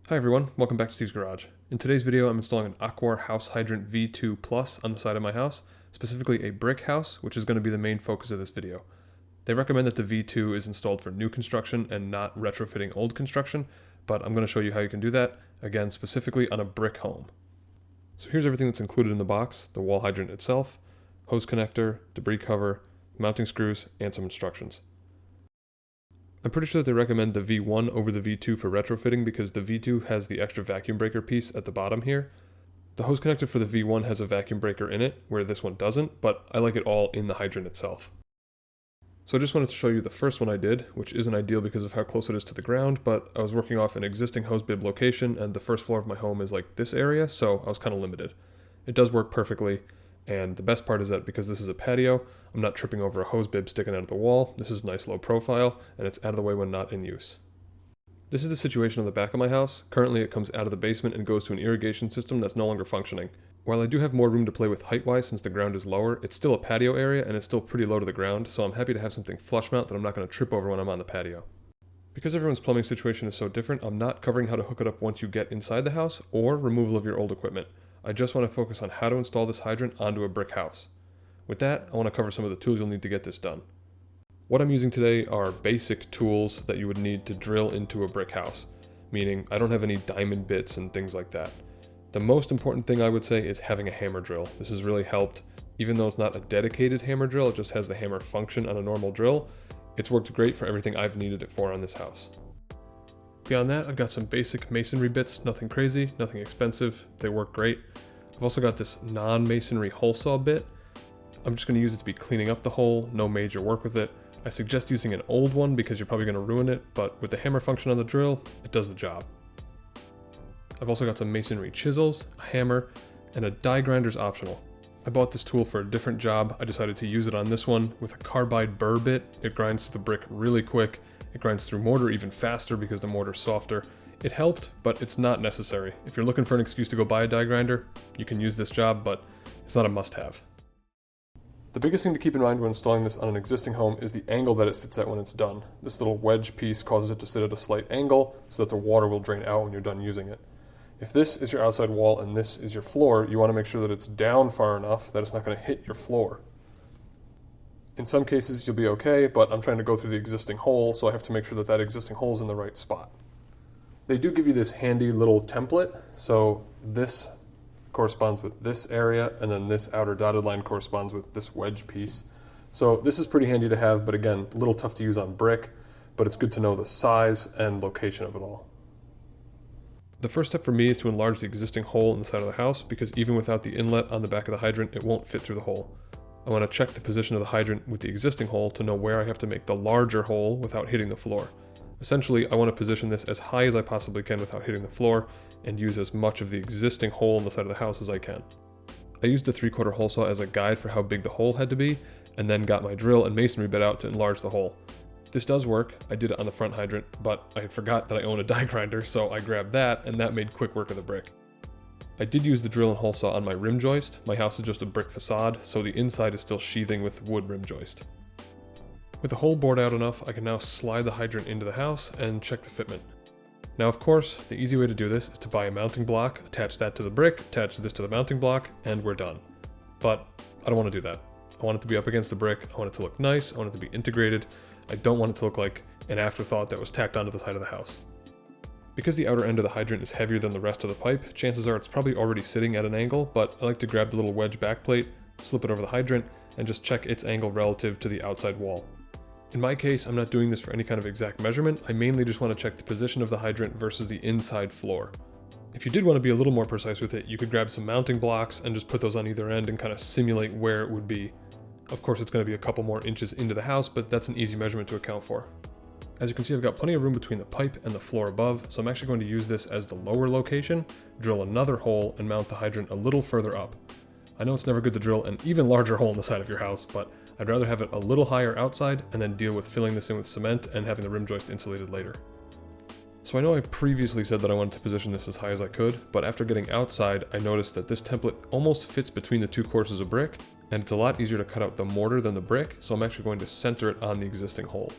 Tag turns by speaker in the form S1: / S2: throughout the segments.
S1: Hi everyone, welcome back to Steve's Garage. In today's video I'm installing an Aquor House Hydrant V2 Plus on the side of my house, specifically a brick house, which is going to be the main focus of this video. They recommend that the V2 is installed for new construction and not retrofitting old construction, but I'm going to show you how you can do that, again specifically on a brick home. So here's everything that's included in the box: the wall hydrant itself, hose connector, debris cover, mounting screws, and some instructions. I'm pretty sure that they recommend the V1 over the V2 for retrofitting because the V2 has the extra vacuum breaker piece at the bottom here. The hose connector for the V1 has a vacuum breaker in it, where this one doesn't, but I like it all in the hydrant itself. So I just wanted to show you the first one I did, which isn't ideal because of how close it is to the ground, but I was working off an existing hose bib location and the first floor of my home is like this area, so I was kind of limited. It does work perfectly, and the best part is that because this is a patio, I'm not tripping over a hose bib sticking out of the wall. This is nice low profile, and it's out of the way when not in use. This is the situation on the back of my house. Currently it comes out of the basement and goes to an irrigation system that's no longer functioning. While I do have more room to play with height-wise since the ground is lower, it's still a patio area and it's still pretty low to the ground, so I'm happy to have something flush mount that I'm not going to trip over when I'm on the patio. Because everyone's plumbing situation is so different, I'm not covering how to hook it up once you get inside the house or removal of your old equipment. I just want to focus on how to install this hydrant onto a brick house. With that, I want to cover some of the tools you'll need to get this done. What I'm using today are basic tools that you would need to drill into a brick house, meaning I don't have any diamond bits and things like that. The most important thing I would say is having a hammer drill. This has really helped. Even though it's not a dedicated hammer drill, it just has the hammer function on a normal drill. It's worked great for everything I've needed it for on this house. Beyond that, I've got some basic masonry bits, nothing crazy, nothing expensive. They work great. I've also got this non-masonry hole saw bit. I'm just going to use it to be cleaning up the hole, no major work with it. I suggest using an old one because you're probably going to ruin it, but with the hammer function on the drill, it does the job. I've also got some masonry chisels, a hammer, and a die grinder's optional. I bought this tool for a different job. I decided to use it on this one with a carbide burr bit. It grinds through the brick really quick. It grinds through mortar even faster because the mortar's softer. It helped, but it's not necessary. If you're looking for an excuse to go buy a die grinder, you can use this job, but it's not a must-have. The biggest thing to keep in mind when installing this on an existing home is the angle that it sits at when it's done. This little wedge piece causes it to sit at a slight angle so that the water will drain out when you're done using it. If this is your outside wall and this is your floor, you want to make sure that it's down far enough that it's not going to hit your floor. In some cases you'll be okay, but I'm trying to go through the existing hole, so I have to make sure that that existing hole is in the right spot. They do give you this handy little template, so this corresponds with this area, and then this outer dotted line corresponds with this wedge piece. So this is pretty handy to have, but again, a little tough to use on brick, but it's good to know the size and location of it all. The first step for me is to enlarge the existing hole in the side of the house, because even without the inlet on the back of the hydrant, it won't fit through the hole. I want to check the position of the hydrant with the existing hole to know where I have to make the larger hole without hitting the floor. Essentially, I want to position this as high as I possibly can without hitting the floor and use as much of the existing hole in the side of the house as I can. I used the 3/4 hole saw as a guide for how big the hole had to be, and then got my drill and masonry bit out to enlarge the hole. This does work. I did it on the front hydrant, but I had forgot that I own a die grinder, so I grabbed that, and that made quick work of the brick. I did use the drill and hole saw on my rim joist. My house is just a brick facade, so the inside is still sheathing with wood rim joist. With the hole bored out enough, I can now slide the hydrant into the house and check the fitment. Now of course, the easy way to do this is to buy a mounting block, attach that to the brick, attach this to the mounting block, and we're done. But I don't want to do that. I want it to be up against the brick, I want it to look nice, I want it to be integrated. I don't want it to look like an afterthought that was tacked onto the side of the house. Because the outer end of the hydrant is heavier than the rest of the pipe, chances are it's probably already sitting at an angle, but I like to grab the little wedge backplate, slip it over the hydrant, and just check its angle relative to the outside wall. In my case, I'm not doing this for any kind of exact measurement. I mainly just want to check the position of the hydrant versus the inside floor. If you did want to be a little more precise with it, you could grab some mounting blocks and just put those on either end and kind of simulate where it would be. Of course, it's going to be a couple more inches into the house, but that's an easy measurement to account for. As you can see, I've got plenty of room between the pipe and the floor above, so I'm actually going to use this as the lower location, drill another hole, and mount the hydrant a little further up. I know it's never good to drill an even larger hole in the side of your house, but I'd rather have it a little higher outside and then deal with filling this in with cement and having the rim joist insulated later. So I know I previously said that I wanted to position this as high as I could, but after getting outside, I noticed that this template almost fits between the two courses of brick, and it's a lot easier to cut out the mortar than the brick, so I'm actually going to center it on the existing hole.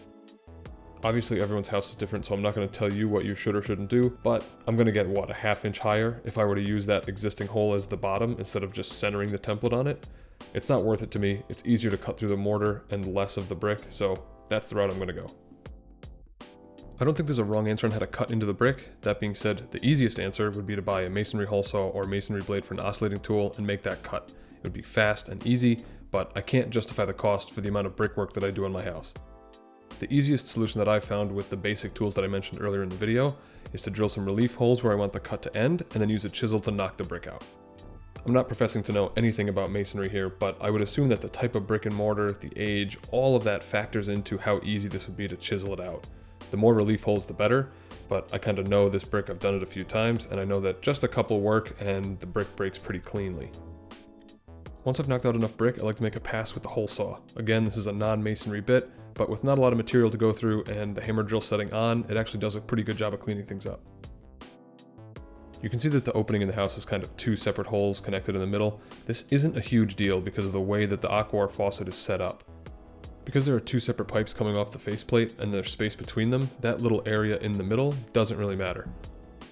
S1: Obviously everyone's house is different, so I'm not going to tell you what you should or shouldn't do, but I'm going to get, what, a ½ inch higher if I were to use that existing hole as the bottom instead of just centering the template on it. It's not worth it to me. It's easier to cut through the mortar and less of the brick, so that's the route I'm going to go. I don't think there's a wrong answer on how to cut into the brick. That being said, the easiest answer would be to buy a masonry hole saw or masonry blade for an oscillating tool and make that cut. It would be fast and easy, but I can't justify the cost for the amount of brickwork that I do on my house. The easiest solution that I've found with the basic tools that I mentioned earlier in the video is to drill some relief holes where I want the cut to end and then use a chisel to knock the brick out. I'm not professing to know anything about masonry here, but I would assume that the type of brick and mortar, the age, all of that factors into how easy this would be to chisel it out. The more relief holes the better, but I kind of know this brick, I've done it a few times, and I know that just a couple work and the brick breaks pretty cleanly. Once I've knocked out enough brick, I like to make a pass with the hole saw. Again, this is a non-masonry bit, but with not a lot of material to go through and the hammer drill setting on, it actually does a pretty good job of cleaning things up. You can see that the opening in the house is kind of two separate holes connected in the middle. This isn't a huge deal because of the way that the Aquor faucet is set up. Because there are two separate pipes coming off the faceplate and there's space between them, that little area in the middle doesn't really matter.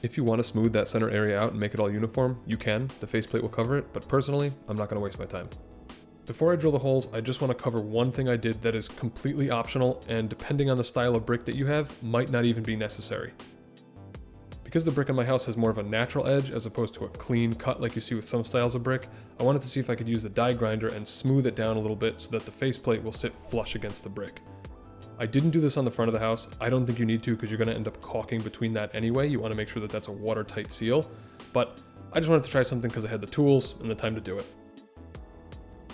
S1: If you want to smooth that center area out and make it all uniform, you can. The faceplate will cover it, but personally, I'm not going to waste my time. Before I drill the holes, I just want to cover one thing I did that is completely optional and depending on the style of brick that you have, might not even be necessary. Because the brick in my house has more of a natural edge as opposed to a clean cut like you see with some styles of brick, I wanted to see if I could use the die grinder and smooth it down a little bit so that the faceplate will sit flush against the brick. I didn't do this on the front of the house. I don't think you need to because you're going to end up caulking between that anyway. You want to make sure that that's a watertight seal, but I just wanted to try something because I had the tools and the time to do it.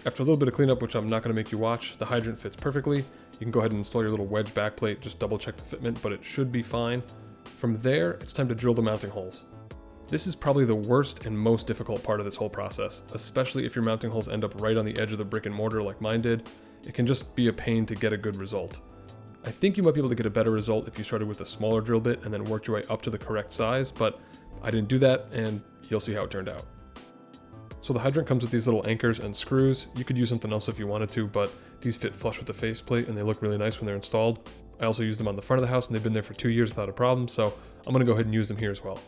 S1: After a little bit of cleanup, which I'm not going to make you watch, the hydrant fits perfectly. You can go ahead and install your little wedge backplate, just double check the fitment, but it should be fine. From there, it's time to drill the mounting holes. This is probably the worst and most difficult part of this whole process, especially if your mounting holes end up right on the edge of the brick and mortar like mine did. It can just be a pain to get a good result. I think you might be able to get a better result if you started with a smaller drill bit and then worked your way up to the correct size, but I didn't do that and you'll see how it turned out. So the hydrant comes with these little anchors and screws. You could use something else if you wanted to, but these fit flush with the faceplate and they look really nice when they're installed. I also used them on the front of the house and they've been there for 2 years without a problem, so I'm gonna go ahead and use them here as well.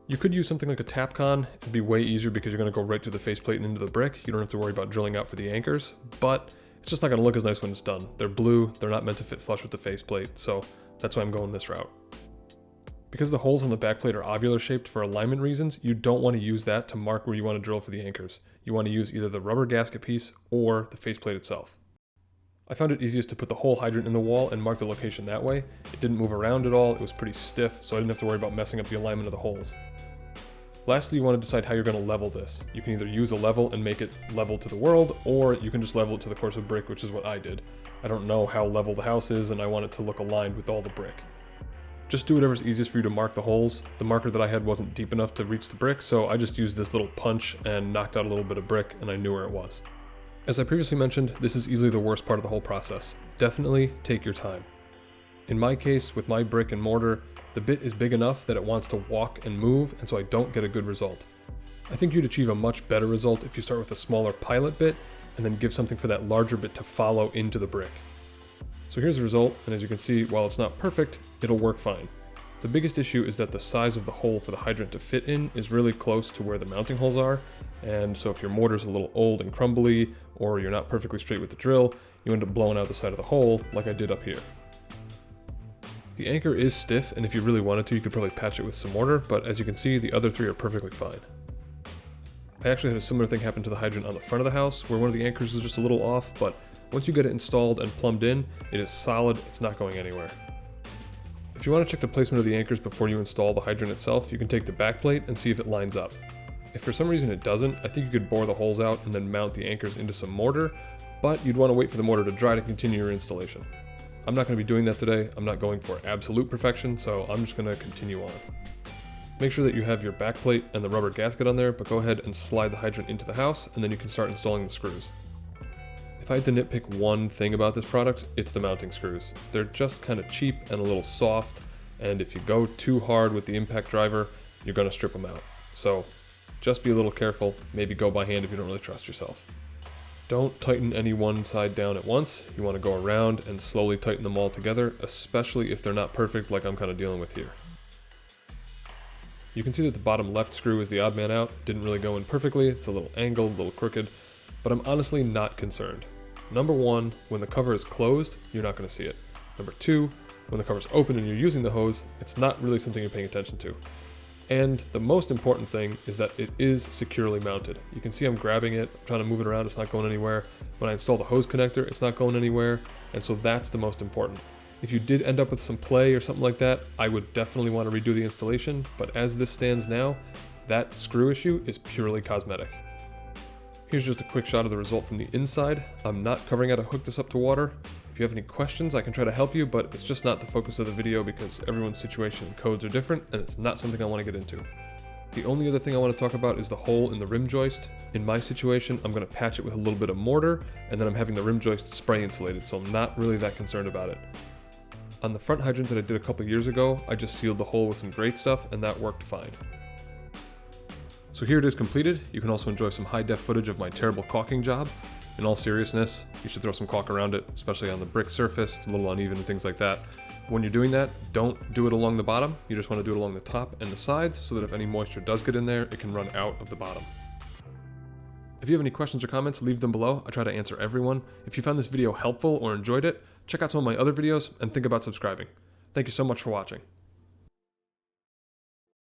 S1: You could use something like a Tapcon. It'd be way easier because you're gonna go right through the faceplate and into the brick. You don't have to worry about drilling out for the anchors, but it's just not gonna look as nice when it's done. They're blue, they're not meant to fit flush with the faceplate, so that's why I'm going this route. Because the holes on the backplate are ovular shaped for alignment reasons, you don't want to use that to mark where you want to drill for the anchors. You want to use either the rubber gasket piece or the faceplate itself. I found it easiest to put the whole hydrant in the wall and mark the location that way. It didn't move around at all, it was pretty stiff, so I didn't have to worry about messing up the alignment of the holes. Lastly, you want to decide how you're going to level this. You can either use a level and make it level to the world, or you can just level it to the course of brick, which is what I did. I don't know how level the house is, and I want it to look aligned with all the brick. Just do whatever's easiest for you to mark the holes. The marker that I had wasn't deep enough to reach the brick, so I just used this little punch and knocked out a little bit of brick, and I knew where it was. As I previously mentioned, this is easily the worst part of the whole process. Definitely take your time. In my case, with my brick and mortar, the bit is big enough that it wants to walk and move, and so I don't get a good result. I think you'd achieve a much better result if you start with a smaller pilot bit, and then give something for that larger bit to follow into the brick. So here's the result, and as you can see, while it's not perfect, it'll work fine. The biggest issue is that the size of the hole for the hydrant to fit in is really close to where the mounting holes are, and so if your mortar's a little old and crumbly, or you're not perfectly straight with the drill, you end up blowing out the side of the hole like I did up here. The anchor is stiff, and if you really wanted to, you could probably patch it with some mortar, but as you can see, the other three are perfectly fine. I actually had a similar thing happen to the hydrant on the front of the house, where one of the anchors was just a little off, but once you get it installed and plumbed in, it is solid, it's not going anywhere. If you want to check the placement of the anchors before you install the hydrant itself, you can take the backplate and see if it lines up. If for some reason it doesn't, I think you could bore the holes out and then mount the anchors into some mortar, but you'd want to wait for the mortar to dry to continue your installation. I'm not going to be doing that today. I'm not going for absolute perfection, so I'm just going to continue on. Make sure that you have your backplate and the rubber gasket on there, but go ahead and slide the hydrant into the house, and then you can start installing the screws. If I had to nitpick one thing about this product, it's the mounting screws. They're just kind of cheap and a little soft, and if you go too hard with the impact driver, you're going to strip them out. So just be a little careful, maybe go by hand if you don't really trust yourself. Don't tighten any one side down at once. You want to go around and slowly tighten them all together, especially if they're not perfect like I'm kind of dealing with here. You can see that the bottom left screw is the odd man out. Didn't really go in perfectly. It's a little angled, a little crooked, but I'm honestly not concerned. Number one, when the cover is closed, you're not going to see it. Number two, when the cover is open and you're using the hose, it's not really something you're paying attention to. And the most important thing is that it is securely mounted. You can see I'm grabbing it, I'm trying to move it around, it's not going anywhere. When I install the hose connector, it's not going anywhere, and so that's the most important. If you did end up with some play or something like that, I would definitely want to redo the installation, but as this stands now, that screw issue is purely cosmetic. Here's just a quick shot of the result from the inside. I'm not covering how to hook this up to water. If you have any questions, I can try to help you, but it's just not the focus of the video because everyone's situation and codes are different, and it's not something I want to get into. The only other thing I want to talk about is the hole in the rim joist. In my situation, I'm going to patch it with a little bit of mortar, and then I'm having the rim joist spray insulated, so I'm not really that concerned about it. On the front hydrant that I did a couple years ago, I just sealed the hole with some great stuff, and that worked fine. So here it is completed. You can also enjoy some high-def footage of my terrible caulking job. In all seriousness, you should throw some caulk around it, especially on the brick surface. It's a little uneven and things like that. When you're doing that, don't do it along the bottom. You just want to do it along the top and the sides so that if any moisture does get in there, it can run out of the bottom. If you have any questions or comments, leave them below. I try to answer everyone. If you found this video helpful or enjoyed it, check out some of my other videos and think about subscribing. Thank you so much for watching.